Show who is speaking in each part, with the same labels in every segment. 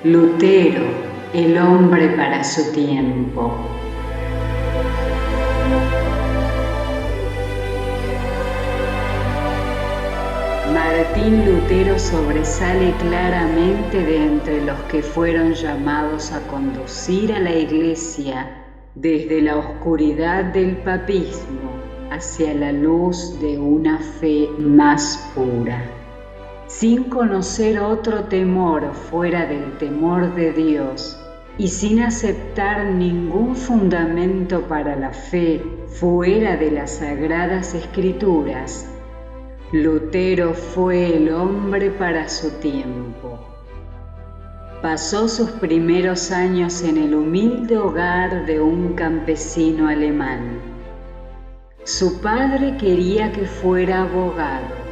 Speaker 1: Lutero, el hombre para su tiempo. Martín Lutero sobresale claramente de entre los que fueron llamados a conducir a la Iglesia desde la oscuridad del papismo hacia la luz de una fe más pura. Sin conocer otro temor fuera del temor de Dios y sin aceptar ningún fundamento para la fe fuera de las Sagradas Escrituras, Lutero fue el hombre para su tiempo. Pasó sus primeros años en el humilde hogar de un campesino alemán. Su padre quería que fuera abogado,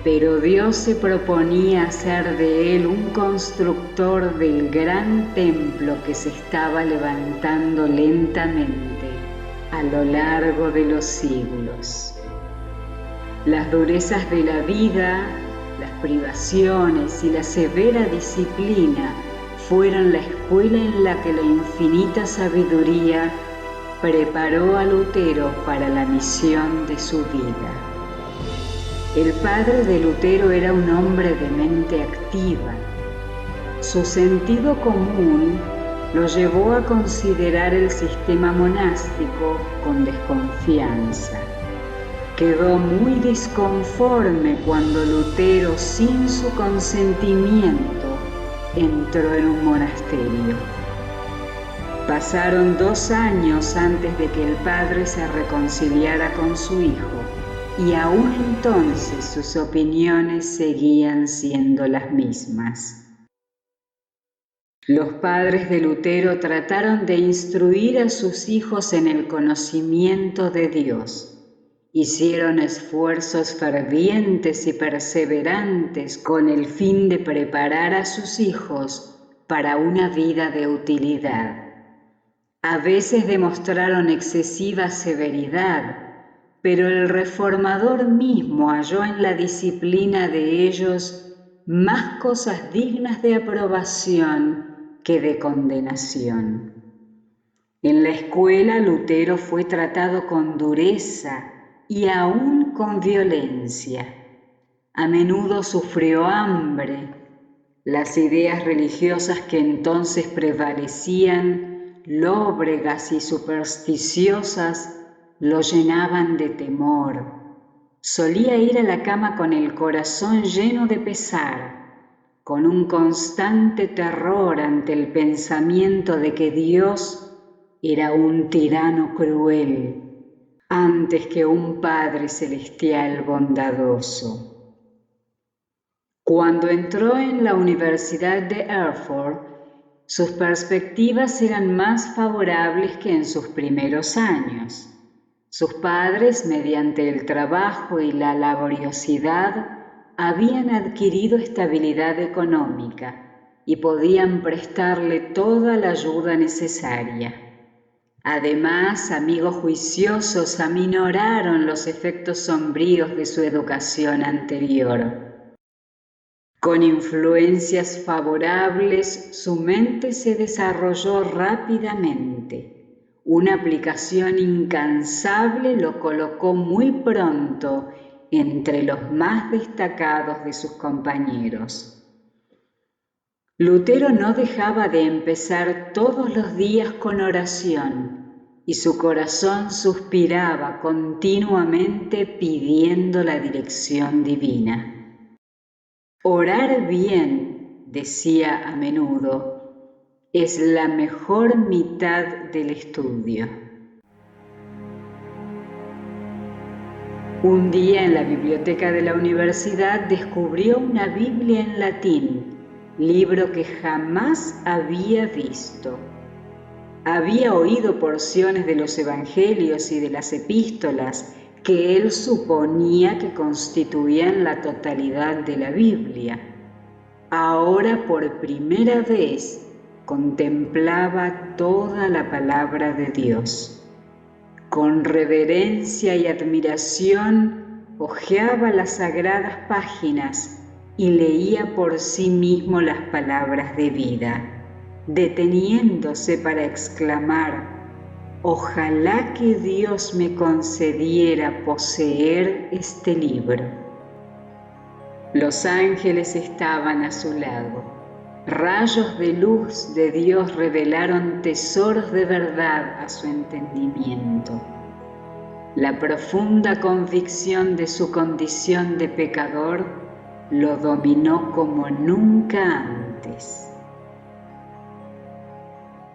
Speaker 1: pero Dios se proponía hacer de él un constructor del gran templo que se estaba levantando lentamente a lo largo de los siglos. Las durezas de la vida, las privaciones y la severa disciplina fueron la escuela en la que la infinita sabiduría preparó a Lutero para la misión de su vida. El padre de Lutero era un hombre de mente activa. Su sentido común lo llevó a considerar el sistema monástico con desconfianza. Quedó muy disconforme cuando Lutero, sin su consentimiento, entró en un monasterio. Pasaron 2 años antes de que el padre se reconciliara con su hijo, y aún entonces sus opiniones seguían siendo las mismas. Los padres de Lutero trataron de instruir a sus hijos en el conocimiento de Dios. Hicieron esfuerzos fervientes y perseverantes con el fin de preparar a sus hijos para una vida de utilidad. A veces demostraron excesiva severidad, pero el reformador mismo halló en la disciplina de ellos más cosas dignas de aprobación que de condenación. En la escuela Lutero fue tratado con dureza y aún con violencia. A menudo sufrió hambre. Las ideas religiosas que entonces prevalecían, lóbregas y supersticiosas, lo llenaban de temor. Solía ir a la cama con el corazón lleno de pesar, con un constante terror ante el pensamiento de que Dios era un tirano cruel antes que un Padre celestial bondadoso. Cuando entró en la Universidad de Erfurt, sus perspectivas eran más favorables que en sus primeros años. Sus padres, mediante el trabajo y la laboriosidad, habían adquirido estabilidad económica y podían prestarle toda la ayuda necesaria. Además, amigos juiciosos aminoraron los efectos sombríos de su educación anterior. Con influencias favorables, su mente se desarrolló rápidamente. Una aplicación incansable lo colocó muy pronto entre los más destacados de sus compañeros. Lutero no dejaba de empezar todos los días con oración y su corazón suspiraba continuamente pidiendo la dirección divina. Orar bien, decía a menudo, es la mejor mitad del estudio. Un día en la biblioteca de la universidad descubrió una Biblia en latín, libro que jamás había visto. Había oído porciones de los evangelios y de las epístolas que él suponía que constituían la totalidad de la Biblia. Ahora por primera vez contemplaba toda la palabra de Dios. Con reverencia y admiración hojeaba las sagradas páginas y leía por sí mismo las palabras de vida, deteniéndose para exclamar: «Ojalá que Dios me concediera poseer este libro». Los ángeles estaban a su lado. Rayos de luz de Dios revelaron tesoros de verdad a su entendimiento. La profunda convicción de su condición de pecador lo dominó como nunca antes.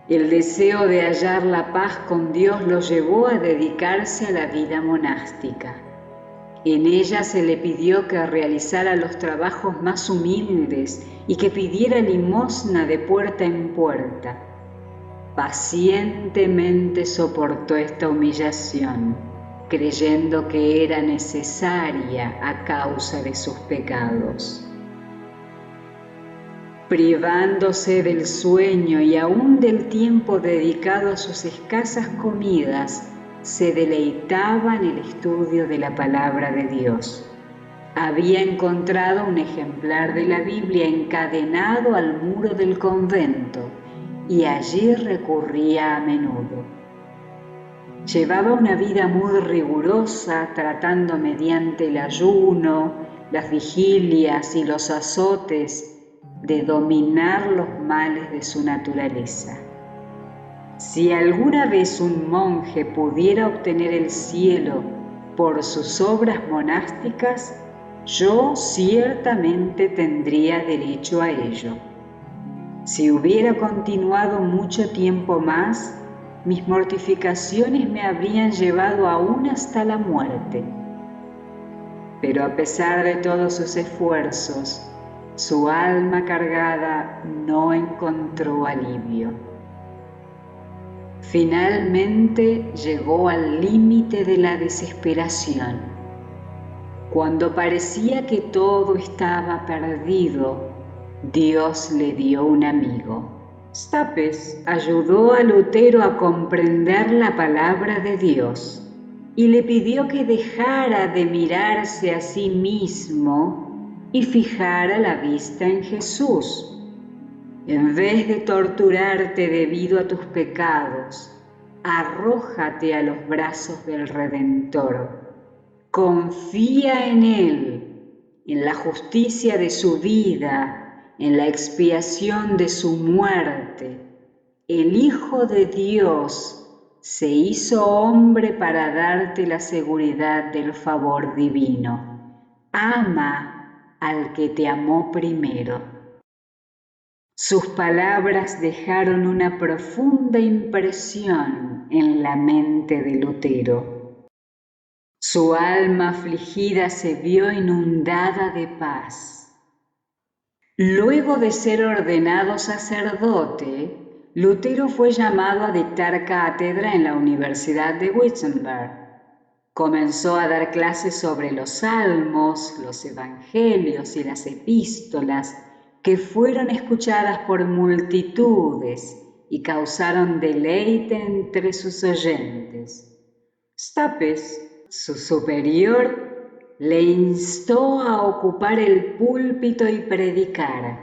Speaker 1: El deseo de hallar la paz con Dios lo llevó a dedicarse a la vida monástica. En ella se le pidió que realizara los trabajos más humildes y que pidiera limosna de puerta en puerta. Pacientemente soportó esta humillación, creyendo que era necesaria a causa de sus pecados. Privándose del sueño y aún del tiempo dedicado a sus escasas comidas, se deleitaba en el estudio de la palabra de Dios. Había encontrado un ejemplar de la Biblia encadenado al muro del convento y allí recurría a menudo. Llevaba una vida muy rigurosa, tratando mediante el ayuno, las vigilias y los azotes de dominar los males de su naturaleza. Si alguna vez un monje pudiera obtener el cielo por sus obras monásticas, yo ciertamente tendría derecho a ello. Si hubiera continuado mucho tiempo más, mis mortificaciones me habrían llevado aún hasta la muerte. Pero a pesar de todos sus esfuerzos, su alma cargada no encontró alivio. Finalmente llegó al límite de la desesperación. Cuando parecía que todo estaba perdido, Dios le dio un amigo. Stapes ayudó a Lutero a comprender la palabra de Dios y le pidió que dejara de mirarse a sí mismo y fijara la vista en Jesús. En vez de torturarte debido a tus pecados, arrójate a los brazos del Redentor. Confía en Él, en la justicia de su vida, en la expiación de su muerte. El Hijo de Dios se hizo hombre para darte la seguridad del favor divino. Ama al que te amó primero. Sus palabras dejaron una profunda impresión en la mente de Lutero. Su alma afligida se vio inundada de paz. Luego de ser ordenado sacerdote, Lutero fue llamado a dictar cátedra en la Universidad de Wittenberg. Comenzó a dar clases sobre los salmos, los evangelios y las epístolas, que fueron escuchadas por multitudes y causaron deleite entre sus oyentes. Stapes, su superior, le instó a ocupar el púlpito y predicar.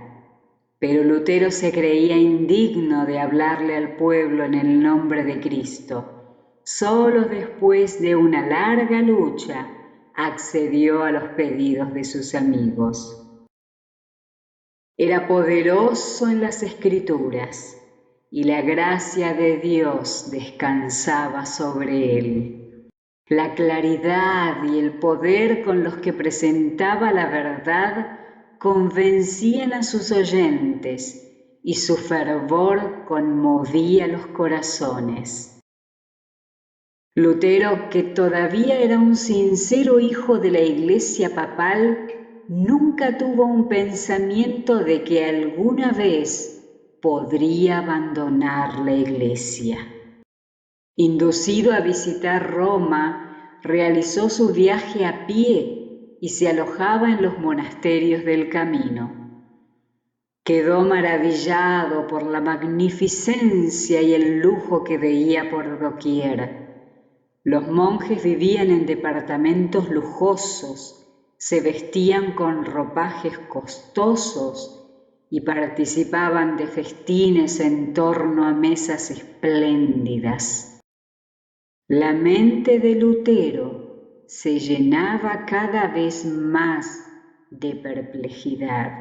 Speaker 1: Pero Lutero se creía indigno de hablarle al pueblo en el nombre de Cristo. Solo después de una larga lucha accedió a los pedidos de sus amigos. Era poderoso en las Escrituras y la gracia de Dios descansaba sobre él. La claridad y el poder con los que presentaba la verdad convencían a sus oyentes y su fervor conmovía los corazones. Lutero, que todavía era un sincero hijo de la Iglesia papal, nunca tuvo un pensamiento de que alguna vez podría abandonar la Iglesia. Inducido a visitar Roma, realizó su viaje a pie y se alojaba en los monasterios del camino. Quedó maravillado por la magnificencia y el lujo que veía por doquier. Los monjes vivían en departamentos lujosos se vestían con ropajes costosos y participaban de festines en torno a mesas espléndidas. La mente de Lutero se llenaba cada vez más de perplejidad.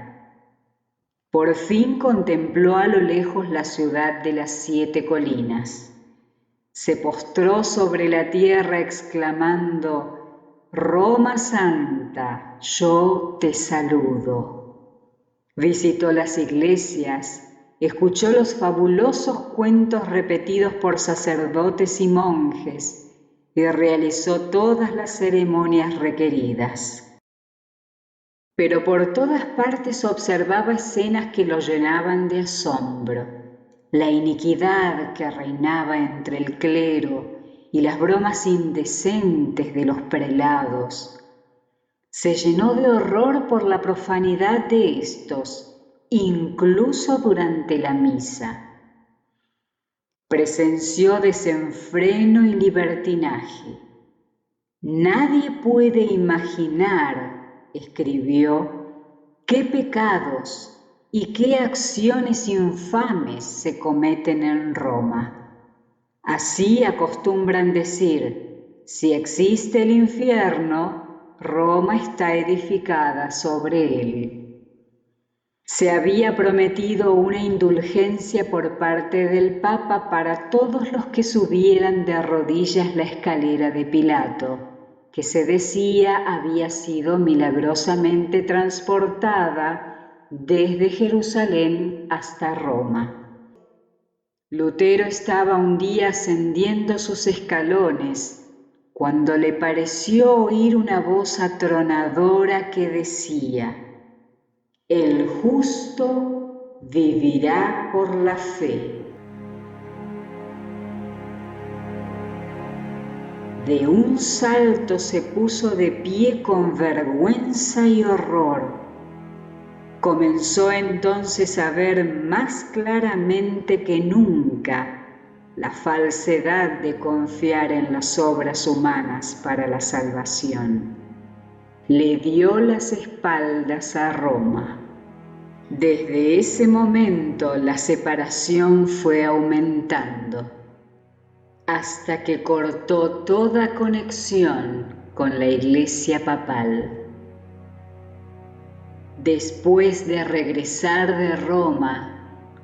Speaker 1: Por fin contempló a lo lejos la ciudad de las 7 colinas. Se postró sobre la tierra exclamando: «Roma Santa, yo te saludo». Visitó las iglesias, escuchó los fabulosos cuentos repetidos por sacerdotes y monjes y realizó todas las ceremonias requeridas. Pero por todas partes observaba escenas que lo llenaban de asombro: la iniquidad que reinaba entre el clero y las bromas indecentes de los prelados. Se llenó de horror por la profanidad de estos, incluso durante la misa. Presenció desenfreno y libertinaje. «Nadie puede imaginar», escribió, «qué pecados y qué acciones infames se cometen en Roma. Así acostumbran decir: si existe el infierno, Roma está edificada sobre él». Se había prometido una indulgencia por parte del Papa para todos los que subieran de rodillas la escalera de Pilato, que se decía había sido milagrosamente transportada desde Jerusalén hasta Roma. Lutero estaba un día ascendiendo sus escalones cuando le pareció oír una voz atronadora que decía: «El justo vivirá por la fe». De un salto se puso de pie con vergüenza y horror. Comenzó entonces a ver más claramente que nunca la falsedad de confiar en las obras humanas para la salvación. Le dio las espaldas a Roma. Desde ese momento la separación fue aumentando, hasta que cortó toda conexión con la Iglesia papal. Después de regresar de Roma,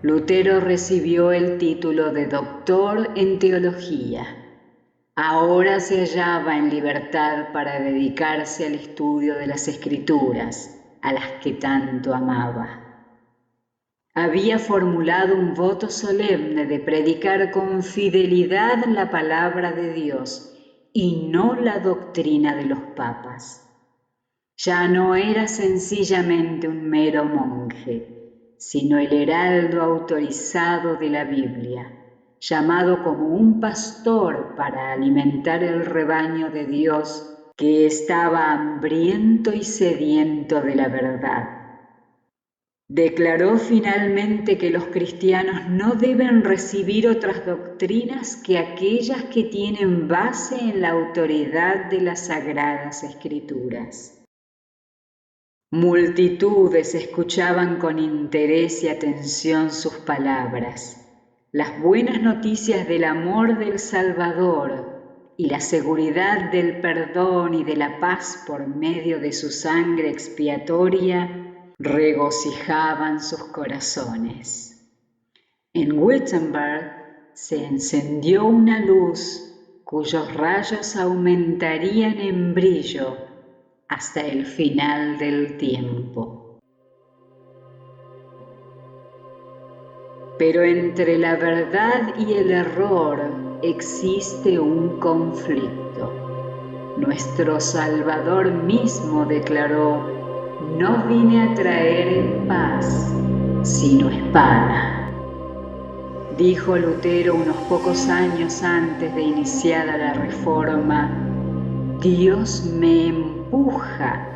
Speaker 1: Lutero recibió el título de doctor en teología. Ahora se hallaba en libertad para dedicarse al estudio de las Escrituras, a las que tanto amaba. Había formulado un voto solemne de predicar con fidelidad la palabra de Dios y no la doctrina de los papas. Ya no era sencillamente un mero monje, sino el heraldo autorizado de la Biblia, llamado como un pastor para alimentar el rebaño de Dios que estaba hambriento y sediento de la verdad. Declaró finalmente que los cristianos no deben recibir otras doctrinas que aquellas que tienen base en la autoridad de las Sagradas Escrituras. Multitudes escuchaban con interés y atención sus palabras. Las buenas noticias del amor del Salvador y la seguridad del perdón y de la paz por medio de su sangre expiatoria regocijaban sus corazones. En Wittenberg se encendió una luz cuyos rayos aumentarían en brillo hasta el final del tiempo. Pero entre la verdad y el error existe un conflicto. Nuestro Salvador mismo declaró: «No vine a traer paz, sino espada». Dijo Lutero unos pocos años antes de iniciada la Reforma: «Dios me empuja,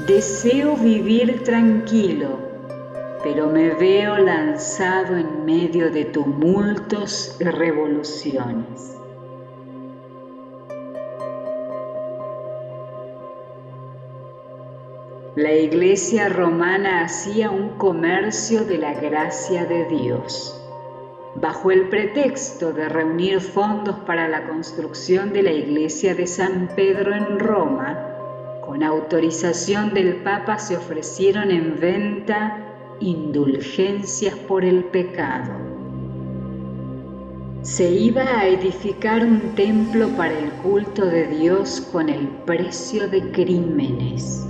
Speaker 1: deseo vivir tranquilo, pero me veo lanzado en medio de tumultos y revoluciones». La Iglesia romana hacía un comercio de la gracia de Dios. Bajo el pretexto de reunir fondos para la construcción de la iglesia de San Pedro en Roma, con autorización del Papa se ofrecieron en venta indulgencias por el pecado. Se iba a edificar un templo para el culto de Dios con el precio de crímenes.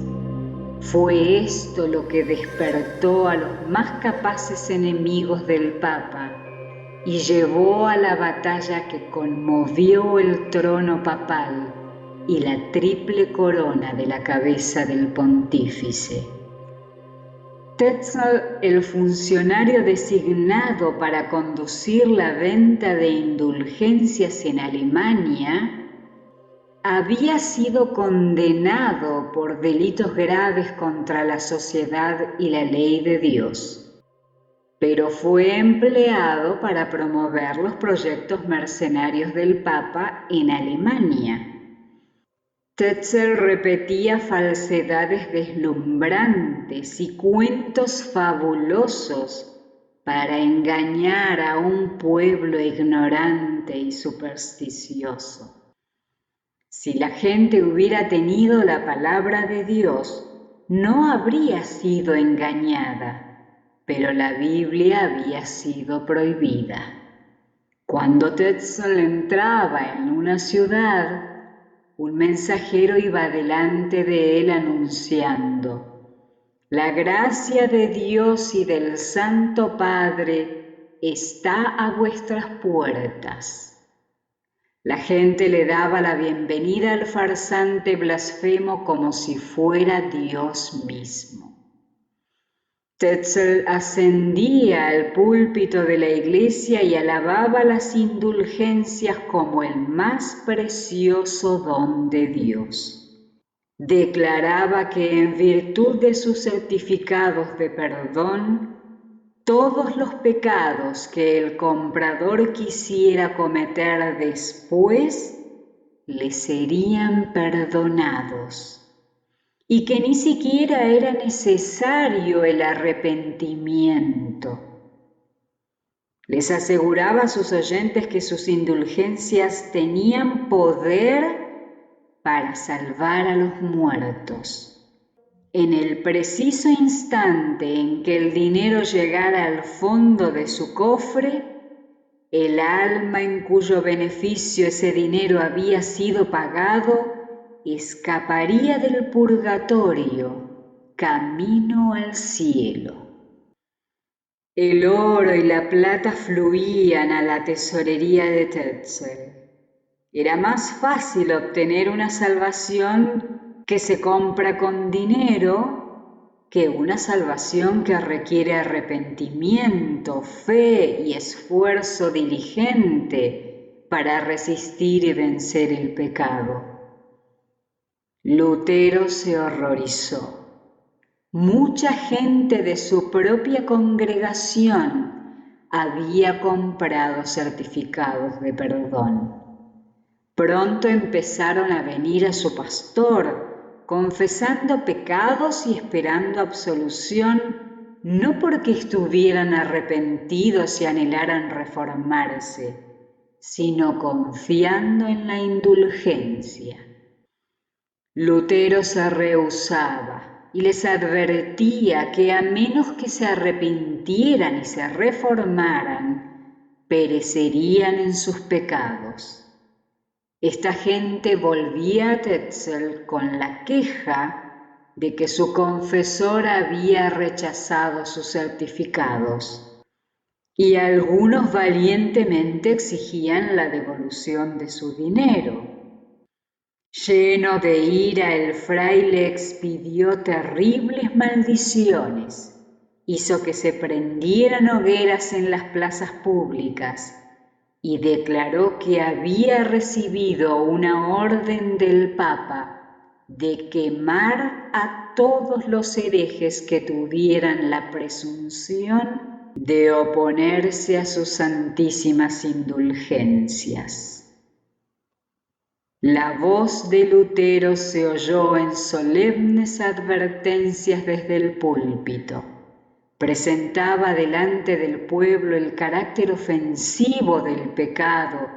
Speaker 1: Fue esto lo que despertó a los más capaces enemigos del Papa y llevó a la batalla que conmovió el trono papal y la triple corona de la cabeza del pontífice. Tetzel, el funcionario designado para conducir la venta de indulgencias en Alemania, había sido condenado por delitos graves contra la sociedad y la ley de Dios, pero fue empleado para promover los proyectos mercenarios del Papa en Alemania. Tetzel repetía falsedades deslumbrantes y cuentos fabulosos para engañar a un pueblo ignorante y supersticioso. Si la gente hubiera tenido la palabra de Dios, no habría sido engañada, pero la Biblia había sido prohibida. Cuando Tetzel entraba en una ciudad, un mensajero iba delante de él anunciando: «La gracia de Dios y del Santo Padre está a vuestras puertas». La gente le daba la bienvenida al farsante blasfemo como si fuera Dios mismo. Tetzel ascendía al púlpito de la iglesia y alababa las indulgencias como el más precioso don de Dios. Declaraba que en virtud de sus certificados de perdón, todos los pecados que el comprador quisiera cometer después le serían perdonados y que ni siquiera era necesario el arrepentimiento. Les aseguraba a sus oyentes que sus indulgencias tenían poder para salvar a los muertos. En el preciso instante en que el dinero llegara al fondo de su cofre, el alma en cuyo beneficio ese dinero había sido pagado escaparía del purgatorio camino al cielo. El oro y la plata fluían a la tesorería de Tetzel. Era más fácil obtener una salvación que se compra con dinero que una salvación que requiere arrepentimiento, fe y esfuerzo diligente para resistir y vencer el pecado. Lutero se horrorizó. Mucha gente de su propia congregación había comprado certificados de perdón. Pronto empezaron a venir a su pastor, confesando pecados y esperando absolución, no porque estuvieran arrepentidos y anhelaran reformarse, sino confiando en la indulgencia. Lutero se rehusaba y les advertía que a menos que se arrepintieran y se reformaran, perecerían en sus pecados. Esta gente volvía a Tetzel con la queja de que su confesor había rechazado sus certificados, y algunos valientemente exigían la devolución de su dinero. Lleno de ira, el fraile expidió terribles maldiciones, hizo que se prendieran hogueras en las plazas públicas y declaró que había recibido una orden del Papa de quemar a todos los herejes que tuvieran la presunción de oponerse a sus santísimas indulgencias. La voz de Lutero se oyó en solemnes advertencias desde el púlpito. Presentaba delante del pueblo el carácter ofensivo del pecado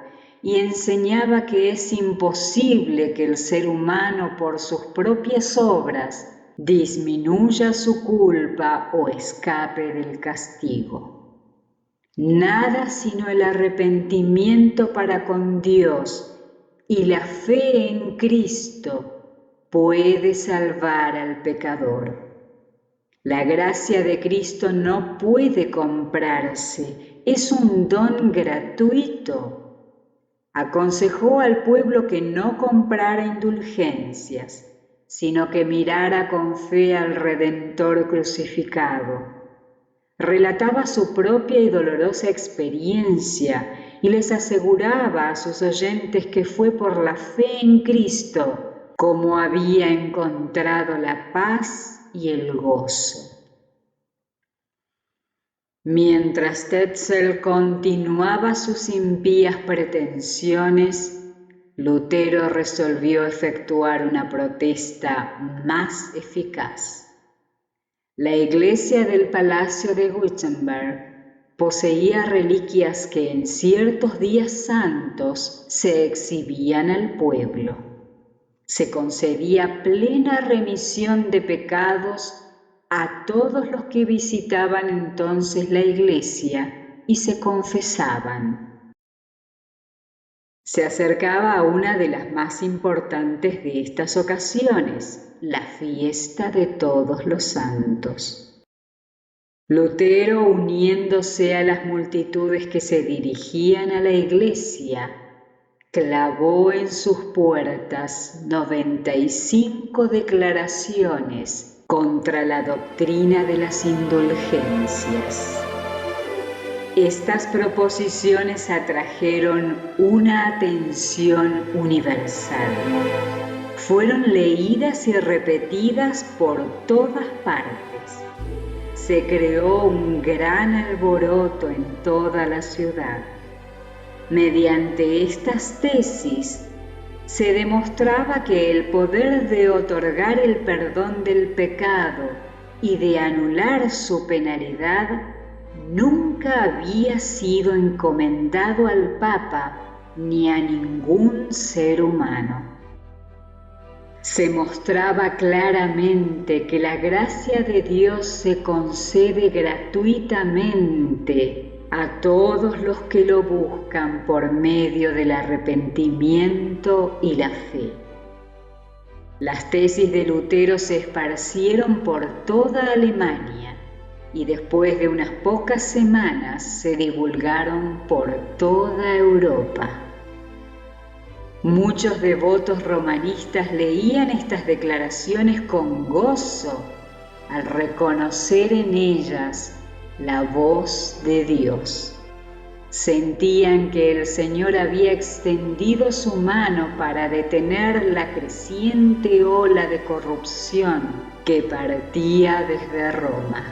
Speaker 1: y enseñaba que es imposible que el ser humano por sus propias obras disminuya su culpa o escape del castigo. Nada sino el arrepentimiento para con Dios y la fe en Cristo puede salvar al pecador. La gracia de Cristo no puede comprarse, es un don gratuito. Aconsejó al pueblo que no comprara indulgencias, sino que mirara con fe al Redentor crucificado. Relataba su propia y dolorosa experiencia y les aseguraba a sus oyentes que fue por la fe en Cristo como había encontrado la paz y el gozo. Mientras Tetzel continuaba sus impías pretensiones, Lutero resolvió efectuar una protesta más eficaz. La iglesia del Palacio de Wittenberg poseía reliquias que en ciertos días santos se exhibían al pueblo. Se concedía plena remisión de pecados a todos los que visitaban entonces la iglesia y se confesaban. Se acercaba a una de las más importantes de estas ocasiones, la fiesta de todos los santos. Lutero, uniéndose a las multitudes que se dirigían a la iglesia, clavó en sus puertas 95 declaraciones contra la doctrina de las indulgencias. Estas proposiciones atrajeron una atención universal. Fueron leídas y repetidas por todas partes. Se creó un gran alboroto en toda la ciudad. Mediante estas tesis se demostraba que el poder de otorgar el perdón del pecado y de anular su penalidad nunca había sido encomendado al Papa ni a ningún ser humano. Se mostraba claramente que la gracia de Dios se concede gratuitamente a todos los que lo buscan por medio del arrepentimiento y la fe. Las tesis de Lutero se esparcieron por toda Alemania y después de unas pocas semanas se divulgaron por toda Europa. Muchos devotos romanistas leían estas declaraciones con gozo al reconocer en ellas la voz de Dios. Sentían que el Señor había extendido su mano para detener la creciente ola de corrupción que partía desde Roma.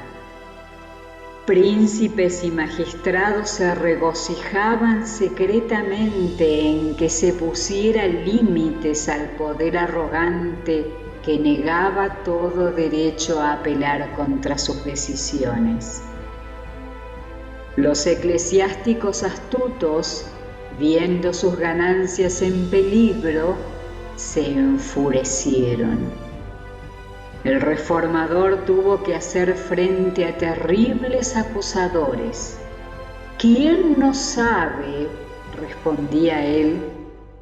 Speaker 1: Príncipes y magistrados se regocijaban secretamente en que se pusiera límites al poder arrogante que negaba todo derecho a apelar contra sus decisiones. Los eclesiásticos astutos, viendo sus ganancias en peligro, se enfurecieron. El reformador tuvo que hacer frente a terribles acusadores. ¿Quién no sabe, respondía él,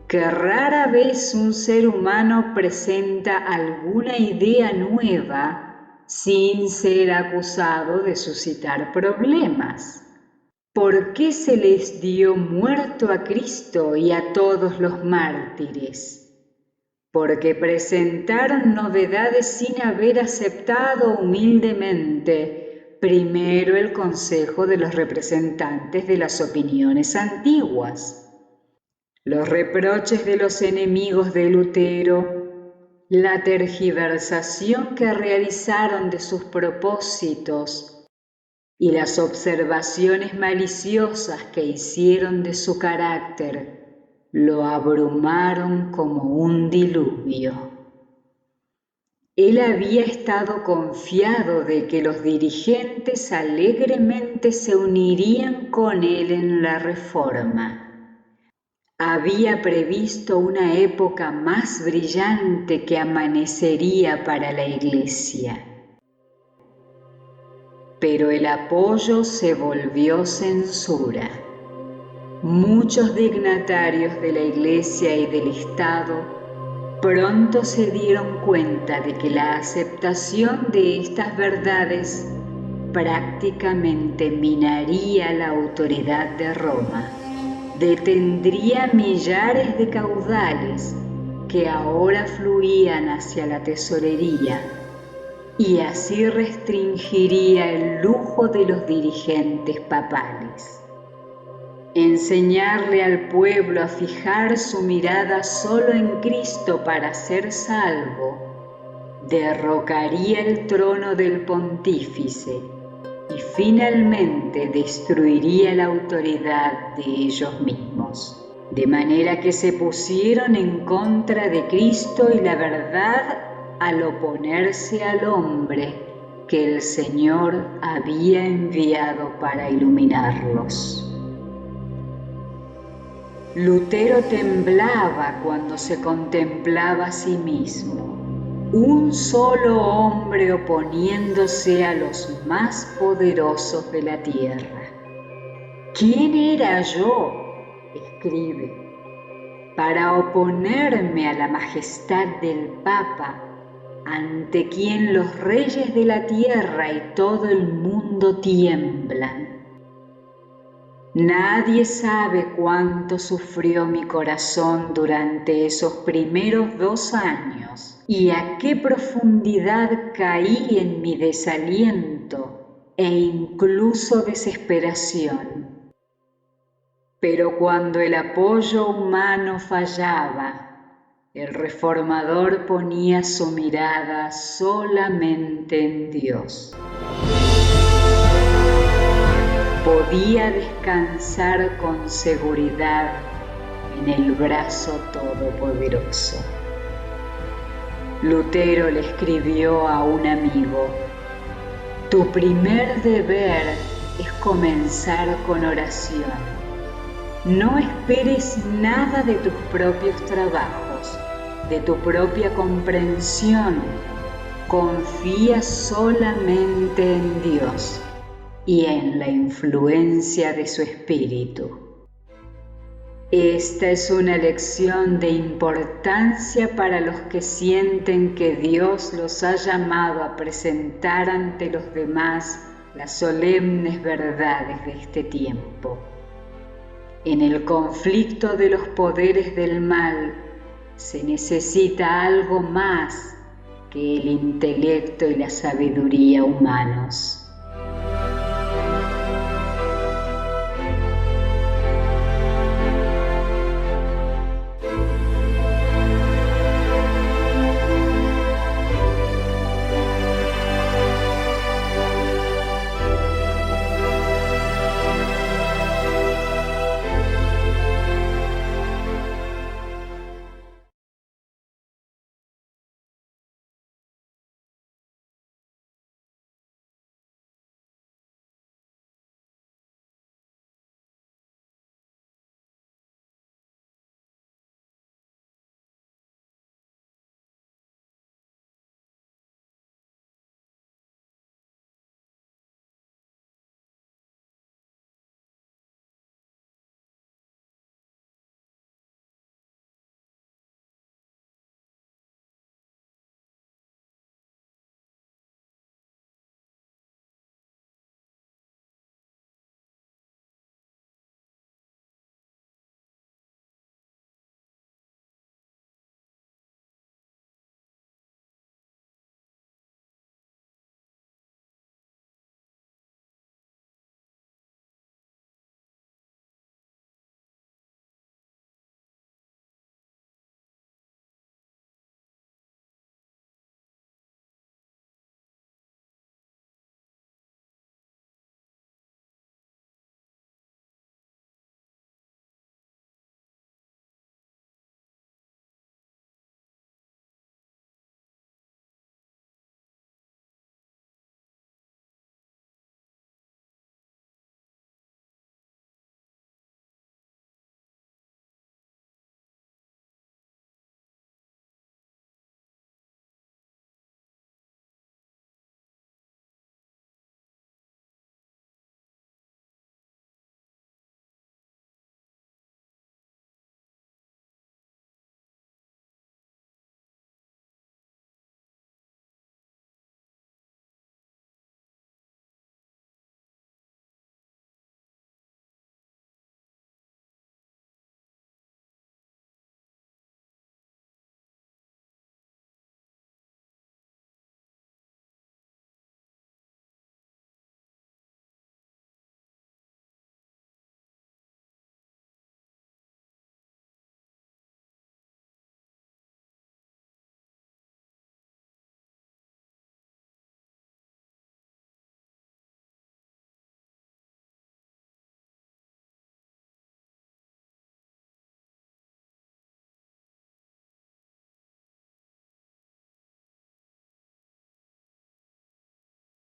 Speaker 1: que rara vez un ser humano presenta alguna idea nueva sin ser acusado de suscitar problemas? ¿Por qué se les dio muerto a Cristo y a todos los mártires? Porque presentaron novedades sin haber aceptado humildemente primero el consejo de los representantes de las opiniones antiguas. Los reproches de los enemigos de Lutero, la tergiversación que realizaron de sus propósitos y las observaciones maliciosas que hicieron de su carácter lo abrumaron como un diluvio. Él había estado confiado de que los dirigentes alegremente se unirían con él en la reforma. Había previsto una época más brillante que amanecería para la Iglesia. Pero el apoyo se volvió censura. Muchos dignatarios de la Iglesia y del Estado pronto se dieron cuenta de que la aceptación de estas verdades prácticamente minaría la autoridad de Roma, detendría millares de caudales que ahora fluían hacia la tesorería y así restringiría el lujo de los dirigentes papales. Enseñarle al pueblo a fijar su mirada solo en Cristo para ser salvo, derrocaría el trono del pontífice y finalmente destruiría la autoridad de ellos mismos. De manera que se pusieron en contra de Cristo y la verdad al oponerse al hombre que el Señor había enviado para iluminarlos. Lutero temblaba cuando se contemplaba a sí mismo, un solo hombre oponiéndose a los más poderosos de la tierra. ¿Quién era yo?, escribe, para oponerme a la majestad del Papa, ante quien los reyes de la tierra y todo el mundo tiemblan? Nadie sabe cuánto sufrió mi corazón durante esos primeros 2 años y a qué profundidad caí en mi desaliento e incluso desesperación. Pero cuando el apoyo humano fallaba, el reformador ponía su mirada solamente en Dios. Podía descansar con seguridad en el brazo todopoderoso. Lutero le escribió a un amigo: tu primer deber es comenzar con oración. No esperes nada de tus propios trabajos, de tu propia comprensión. Confía solamente en Dios y en la influencia de su espíritu. Esta es una lección de importancia para los que sienten que Dios los ha llamado a presentar ante los demás las solemnes verdades de este tiempo. En el conflicto de los poderes del mal se necesita algo más que el intelecto y la sabiduría humanos.